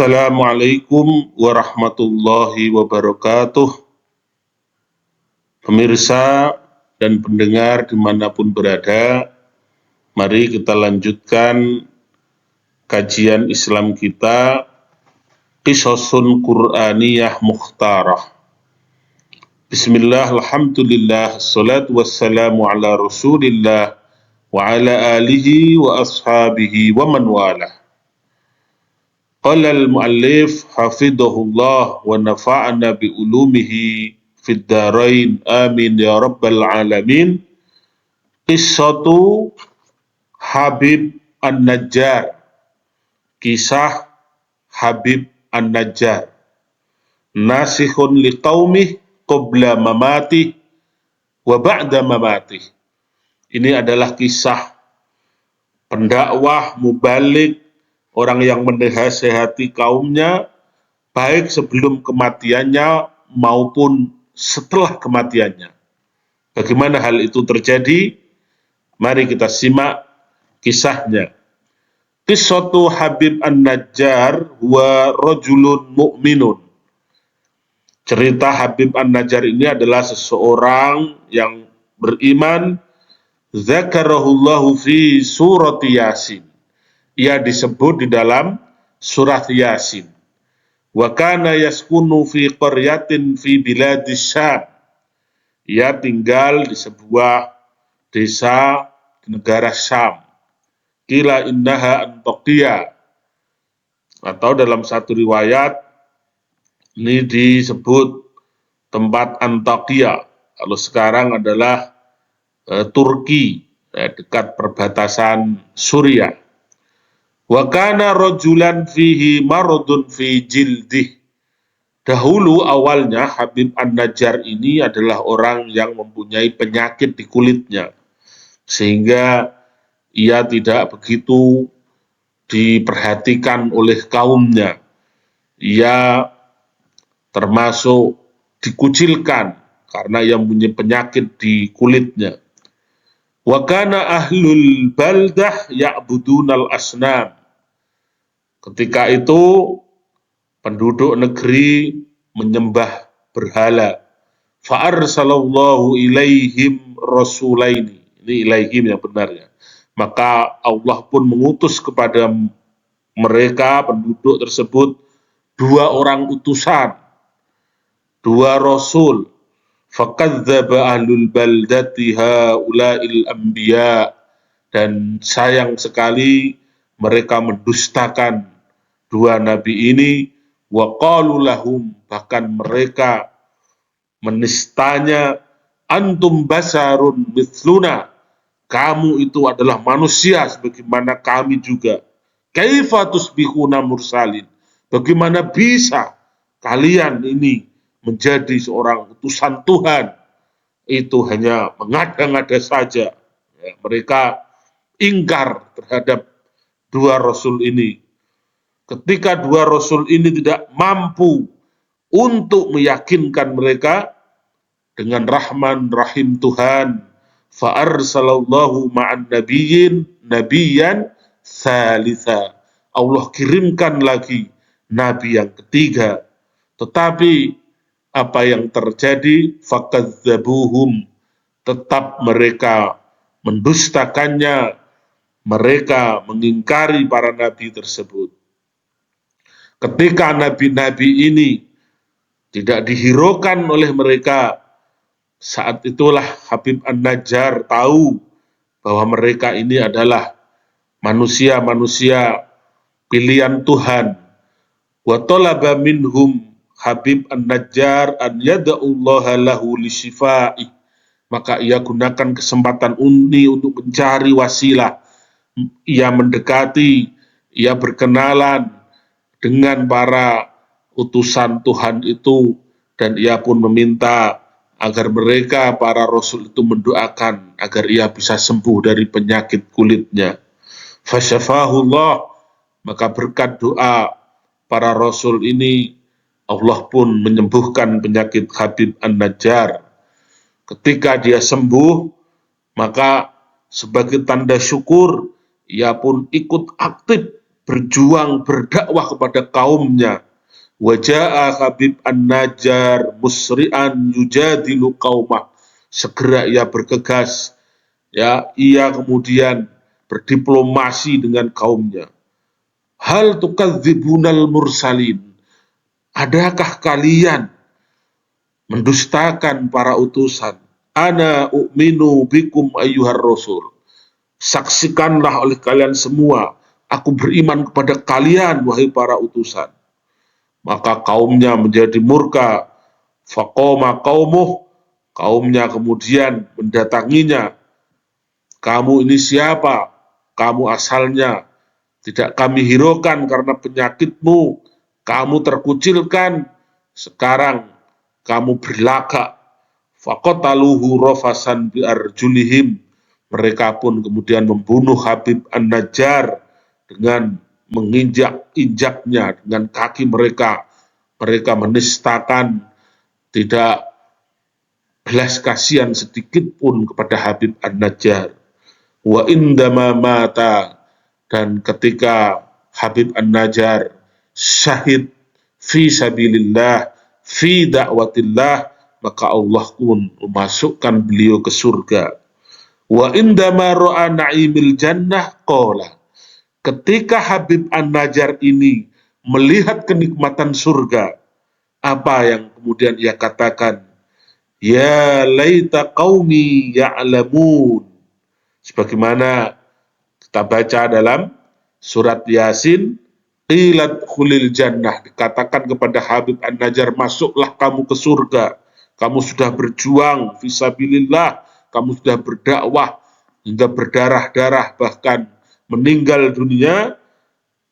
Assalamualaikum warahmatullahi wabarakatuh. Pemirsa dan pendengar dimanapun berada, mari kita lanjutkan kajian Islam kita, Qisasun Qur'aniyah Mukhtarah. Bismillah, alhamdulillah, salatu wassalamu ala rasulillah, wa ala alihi wa ashabihi wa man walah. Qala al-muallif hafidhahullah wa nafa'ana bi ulumihi fid dharain amin ya rabbal alamin. Qissatu Habib An-Najjar, kisah Habib An-Najjar, nasikhun liqaumih qabla mamatih wa ba'da mamatih. Ini adalah kisah pendakwah mubalik, orang yang menasihati kaumnya baik sebelum kematiannya maupun setelah kematiannya. Bagaimana hal itu terjadi? Mari kita simak kisahnya. Qissatu Habib An-Najjar wa rajulun mu'minun. Cerita Habib An-Najjar ini adalah seseorang yang beriman. Zakarahullahu fi surati Yasin. Ia disebut di dalam surat Yasin. Wa kana yaskunu fi qaryatin fi biladis Syam. Ia tinggal di sebuah desa di negara Syam. Qila innaha Antakya. Atau dalam satu riwayat ini disebut tempat Antakya. Kalau sekarang adalah Turki, dekat perbatasan Suriah. Wa kana rajulan fihi maradun fi jildih. Dahulu awalnya Habib An-Najjar ini adalah orang yang mempunyai penyakit di kulitnya, sehingga ia tidak begitu diperhatikan oleh kaumnya. Ia termasuk dikucilkan karena ia mempunyai penyakit di kulitnya. Wa kana ahlul baldah ya'budunal asnam. Ketika itu penduduk negeri menyembah berhala. Fa'arsalallahu ilaihim rasulaini. Ini ilaihim yang benarnya. Maka Allah pun mengutus kepada mereka penduduk tersebut dua orang utusan, dua rasul. Fakadzdzaba ahlul baldati haula'il anbiya. Dan sayang sekali mereka mendustakan dua nabi ini. Wa qalu lahum, bahkan mereka menistanya, antum basarun mithluna, kamu itu adalah manusia sebagaimana kami juga. Kaifa tusbihuna mursalin, bagaimana bisa kalian ini menjadi seorang utusan Tuhan? Itu hanya mengada-ngada saja. Ya, mereka ingkar terhadap dua rasul ini. Ketika dua rasul ini tidak mampu untuk meyakinkan mereka dengan Rahman Rahim Tuhan, fa'arsalallahu ma'an nabiyyan thalitha. Allah kirimkan lagi nabi yang ketiga. Tetapi apa yang terjadi? Fakadzabuhum, tetap mereka mendustakannya, mereka mengingkari para nabi tersebut. Ketika nabi-nabi ini tidak dihiraukan oleh mereka, saat itulah Habib An-Najjar tahu bahwa mereka ini adalah manusia-manusia pilihan Tuhan. Wa talaba minhum Habib An-Najjar an yada'ullaha lahu lisyifa'i. Maka ia gunakan kesempatan ini untuk mencari wasilah. Ia mendekati, ia berkenalan dengan para utusan Tuhan itu, dan ia pun meminta agar mereka, para rasul itu, mendoakan agar ia bisa sembuh dari penyakit kulitnya. Fasyafahullah, maka berkat doa para rasul ini, Allah pun menyembuhkan penyakit Habib An-Najjar. Ketika dia sembuh, maka sebagai tanda syukur, ia pun ikut aktif berjuang berdakwah kepada kaumnya. Waja'a Habib An-Najjar musri'an yujadilu qaumah. Segera ia bergegas, ya, ia kemudian berdiplomasi dengan kaumnya. Hal tukadzibunal mursalin. Adakah kalian mendustakan para utusan? Ana u'minu bikum ayyuhar rasul. Saksikanlah oleh kalian semua, aku beriman kepada kalian, wahai para utusan. Maka kaumnya menjadi murka. Faqoma qaumuh, kaumnya kemudian mendatanginya. Kamu ini siapa? Kamu asalnya tidak kami hiraukan karena penyakitmu. Kamu terkucilkan. Sekarang kamu berlagak. Faqataluhu rafasan biarjulihim. Mereka pun kemudian membunuh Habib An-Najjar dengan menginjak-injaknya dengan kaki mereka. Mereka menistakan, tidak belas kasihan sedikit pun kepada Habib An-Najjar. Wa indama mata, dan ketika Habib An-Najjar syahid fi sabilillah, fi da'watillah, maka Allah pun memasukkan beliau ke surga. Wa indama ra'a na'imil jannah qala, ketika Habib An-Najjar ini melihat kenikmatan surga, apa yang kemudian ia katakan? Ya laita qaumi ya'lamun. Sebagaimana kita baca dalam surat Yasin, qilat khulil jannah, dikatakan kepada Habib An-Najjar, masuklah kamu ke surga. Kamu sudah berjuang fisabilillah, kamu sudah berdakwah hingga berdarah-darah, bahkan meninggal dunia.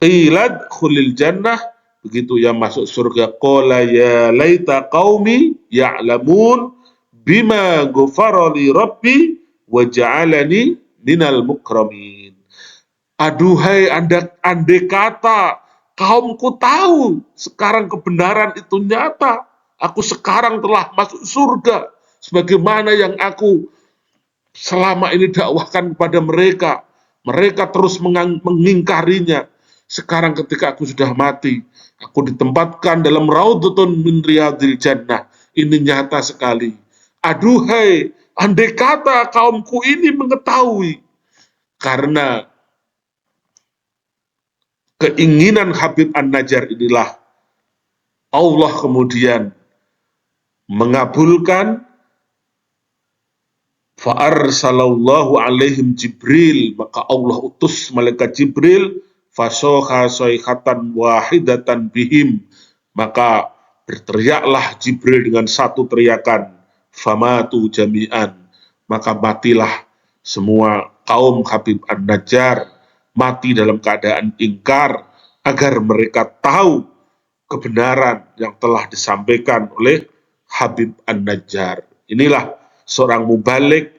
Qilat khulil jannah, begitu ia masuk surga, qala ya laita qaumi ya'lamun bima ghafara li rabbi wa ja'alani minal mukramin. Aduhai andai kata kaumku tahu sekarang kebenaran itu nyata, aku sekarang telah masuk surga sebagaimana yang aku selama ini dakwahkan kepada mereka. Mereka terus mengingkarinya. Sekarang ketika aku sudah mati, aku ditempatkan dalam raudhatun min riyadil jannah. Ini nyata sekali. Aduhai, andai kata kaumku ini mengetahui. Karena keinginan Habib An-Najjar inilah Allah kemudian mengabulkan. Fa'arsalallahu alaihim Jibril, maka Allah utus malaikat Jibril, fasoha soihatan wahidatan bihim, maka berteriaklah Jibril dengan satu teriakan, famatu jami'an, maka matilah semua kaum Habib An-Najjar, mati dalam keadaan ingkar, agar mereka tahu kebenaran yang telah disampaikan oleh Habib An-Najjar. Inilah seorang mubalik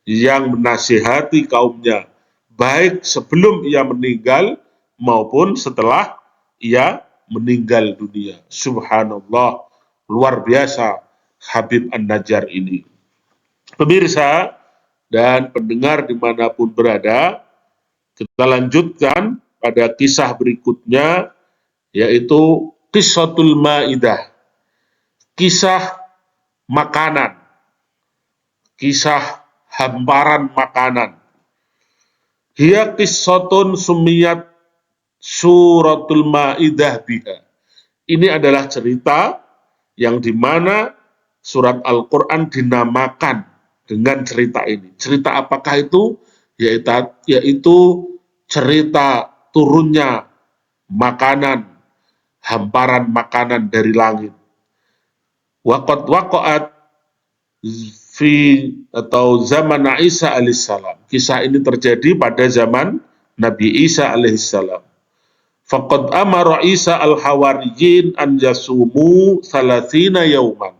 yang menasihati kaumnya, baik sebelum ia meninggal maupun setelah ia meninggal dunia. Subhanallah, luar biasa Habib An-Najjar ini. Pemirsa dan pendengar dimanapun berada, kita lanjutkan pada kisah berikutnya, yaitu Qissatul Maidah, kisah makanan, kisah hamparan makanan. Hiya qissatun sumiyat suratul Maidah biha. Ini adalah cerita yang dimana surat Al-Quran dinamakan dengan cerita ini. Cerita apakah itu? Yaitu cerita turunnya makanan, hamparan makanan dari langit. Waqat waqa'at fi atau zaman Isa alaihissalam. Kisah ini terjadi pada zaman Nabi Isa alaihissalam. Faqad amara Isa al-hawariyin an yasumu salatina yauman.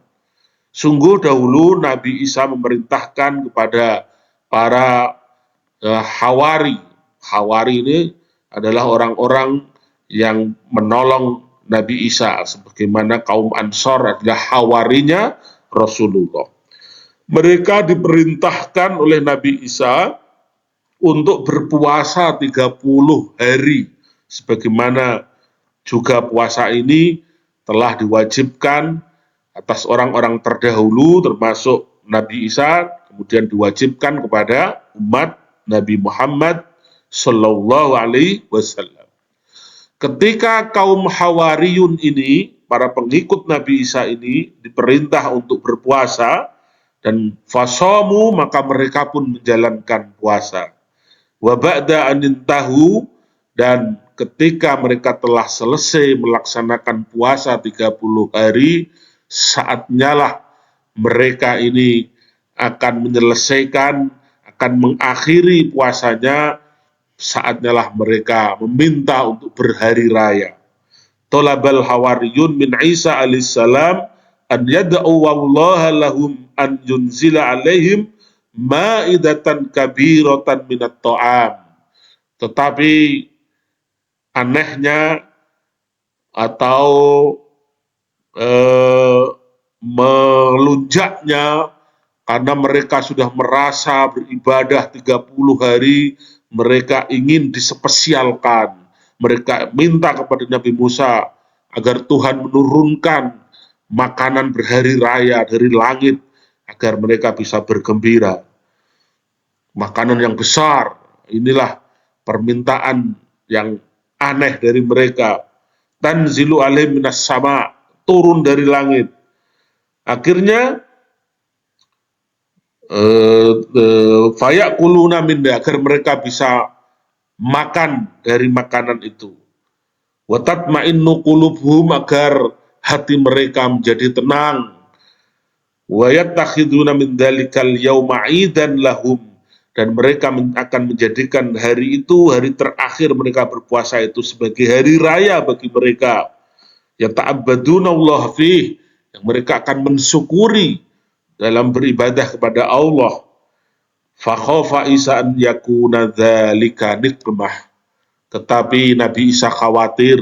Sungguh dahulu Nabi Isa memerintahkan kepada para hawari. Hawari ini adalah orang-orang yang menolong Nabi Isa, sebagaimana kaum Ansor adalah hawarinya Rasulullah. Mereka diperintahkan oleh Nabi Isa untuk berpuasa 30 hari sebagaimana juga puasa ini telah diwajibkan atas orang-orang terdahulu termasuk Nabi Isa, kemudian diwajibkan kepada umat Nabi Muhammad Sallallahu Alaihi Wasallam. Ketika kaum Hawariyun ini, para pengikut Nabi Isa ini diperintah untuk berpuasa dan fasomu, maka mereka pun menjalankan puasa. Wa ba'da anintahu, dan ketika mereka telah selesai melaksanakan puasa 30 hari, saatnya lah mereka ini akan menyelesaikan, akan mengakhiri puasanya, saatnya lah mereka meminta untuk berhari raya. Tolabal hawariyun min Isa alaihissalam an yada'u wallaha lahum an yunzila alaihim ma'idatan kabiratan minat ta'am. Tetapi anehnya atau melunjaknya, karena mereka sudah merasa beribadah 30 hari, mereka ingin dispesialkan. Mereka minta kepada Nabi Musa agar Tuhan menurunkan makanan berhari raya dari langit, agar mereka bisa bergembira. Makanan yang besar, inilah permintaan yang aneh dari mereka. Tanzilu alaihim minas sama, turun dari langit. Akhirnya fayakuluna minda, agar mereka bisa makan dari makanan itu. Wa tatma'innu qulubuhum, agar hati mereka menjadi tenang. Wa yattakhiduna min dzalikal yauma 'idan lahum, dan mereka akan menjadikan hari itu, hari terakhir mereka berpuasa itu, sebagai hari raya bagi mereka. Ya ta'abbaduna Allah fih, yang mereka akan mensyukuri dalam beribadah kepada Allah. Fa khafa Isa an yakuna dzalika nikmah. Tetapi Nabi Isa khawatir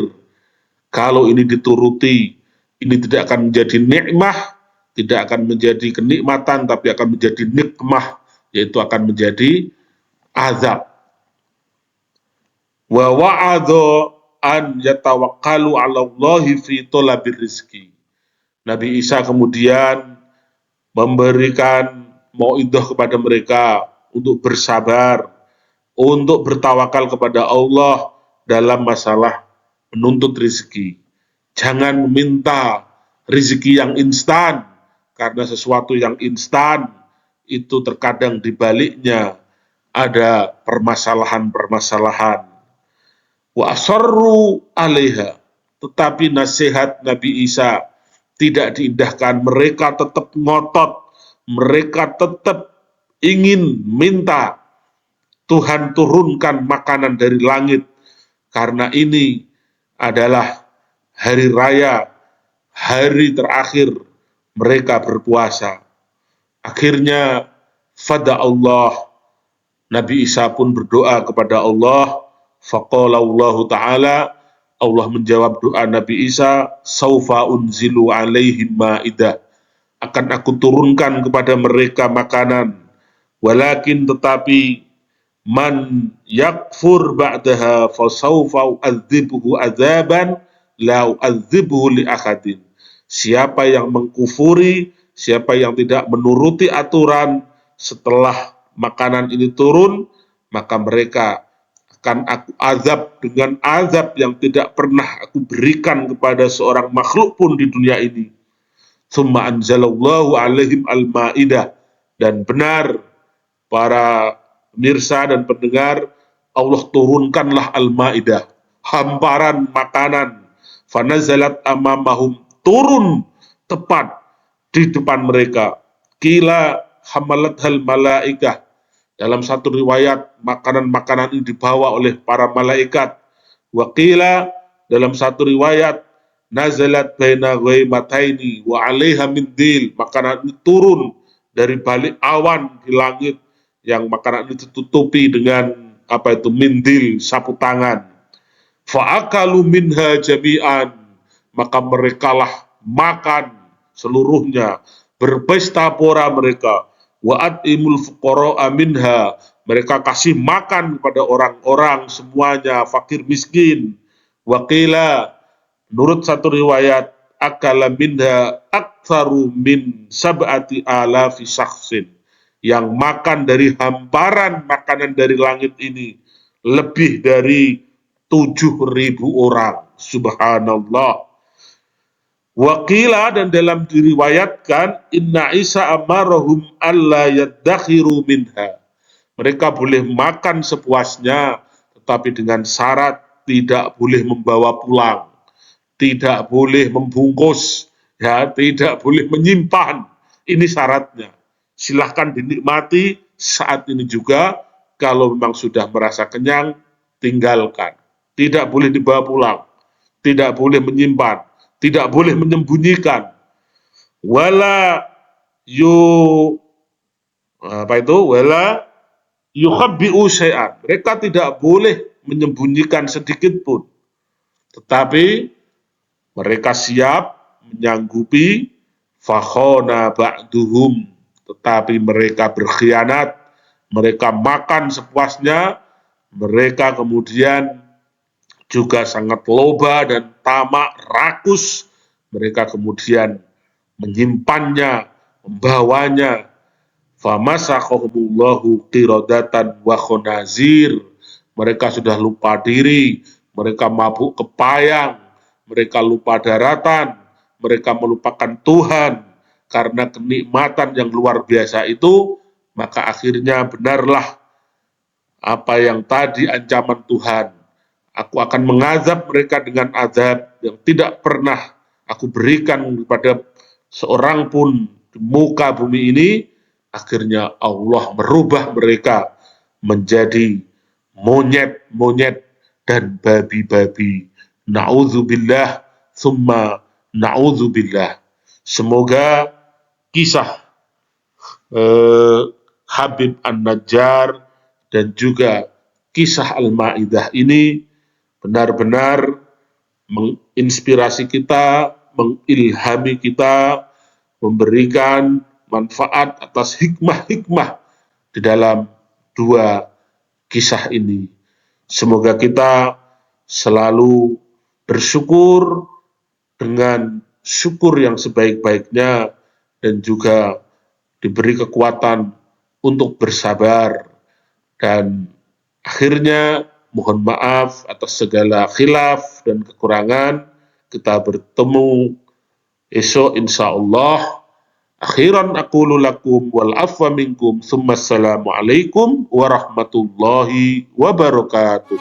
kalau ini dituruti, ini tidak akan menjadi nikmah, tidak akan menjadi kenikmatan, tapi akan menjadi nikmah, yaitu akan menjadi azab. Wa wa'adha an yatawakkalu 'ala Allahi fi talabir rizki. Nabi Isa kemudian memberikan mauidhah kepada mereka untuk bersabar, untuk bertawakal kepada Allah dalam masalah menuntut rezeki. Jangan meminta rezeki yang instan, karena sesuatu yang instan itu terkadang di baliknya ada permasalahan-permasalahan. Wa asarru 'alaiha, tetapi nasihat Nabi Isa tidak diindahkan. Mereka tetap ngotot, mereka tetap ingin minta Tuhan turunkan makanan dari langit, karena ini adalah hari raya, hari terakhir mereka berpuasa. Akhirnya fada Allah, Nabi Isa pun berdoa kepada Allah. Faqala Allah Ta'ala, Allah menjawab doa Nabi Isa, saufa unzilu alaihim ma'idah, akan aku turunkan kepada mereka makanan. Walakin, tetapi, man yakfur ba'daha fasaufa u'adzibuhu adzaban la u'adzibuhu li ahadin. Siapa yang mengkufuri, siapa yang tidak menuruti aturan setelah makanan ini turun, maka mereka akan aku azab dengan azab yang tidak pernah aku berikan kepada seorang makhluk pun di dunia ini. Tsumma anzalallahu alaihim al-ma'idah, dan benar para pemirsa dan pendengar, Allah turunkanlah al-ma'idah, hamparan makanan. Fanazalat amamahum, turun tepat di depan mereka. Qila hamalathal malaikah, dalam satu riwayat makanan-makanan ini dibawa oleh para malaikat. Wa qila, dalam satu riwayat, nazalat baina ghaimataini wa 'alaiha mindil, makanan ini turun dari balik awan di langit, yang makanan itu ditutupi dengan mindil, sapu tangan. Fa'akalu minha jami'an, maka merekalah makan seluruhnya, berpesta pora mereka. Wa at'imul fuqara'a minha, mereka kasih makan kepada orang-orang semuanya fakir miskin. Waqila, menurut satu riwayat, akala minha aktsaru min sab'ati alafi syakhsin, yang makan dari hamparan makanan dari langit ini lebih dari 7.000 orang. Subhanallah. Waqila, dan dalam diriwayatkan, inna Isa amarahum alla yaddakhiru minha. Mereka boleh makan sepuasnya, tetapi dengan syarat tidak boleh membawa pulang, tidak boleh membungkus, ya, tidak boleh menyimpan. Ini syaratnya. Silahkan dinikmati saat ini juga. Kalau memang sudah merasa kenyang, tinggalkan. Tidak boleh dibawa pulang, tidak boleh menyimpan, tidak boleh menyembunyikan. Wala wala yukhabbi'u syai'an. Mereka tidak boleh menyembunyikan sedikit pun. Tetapi mereka siap menyanggupi fakhona ba'duhum. Tetapi mereka berkhianat, mereka makan sepuasnya, mereka kemudian juga sangat loba dan tamak, rakus. Mereka kemudian menyimpannya, membawanya. Famasakhahumullahu qiradatan wa khonazir. Mereka sudah lupa diri, mereka mabuk kepayang, mereka lupa daratan, mereka melupakan Tuhan. Karena kenikmatan yang luar biasa itu, maka akhirnya benarlah apa yang tadi ancaman Tuhan. Aku akan mengazab mereka dengan azab yang tidak pernah aku berikan kepada seorang pun di muka bumi ini. Akhirnya Allah merubah mereka menjadi monyet-monyet dan babi-babi. Na'udzubillah, summa na'udzubillah. Semoga kisah Habib An-Najjar dan juga kisah Al-Ma'idah ini benar-benar menginspirasi kita, mengilhami kita, memberikan manfaat atas hikmah-hikmah di dalam dua kisah ini. Semoga kita selalu bersyukur dengan syukur yang sebaik-baiknya dan juga diberi kekuatan untuk bersabar. Dan akhirnya mohon maaf atas segala khilaf dan kekurangan. Kita bertemu esok insyaallah. Akhiran aqulu lakum wal afwa minkum. Tsumma assalamu alaikum warahmatullahi wabarakatuh.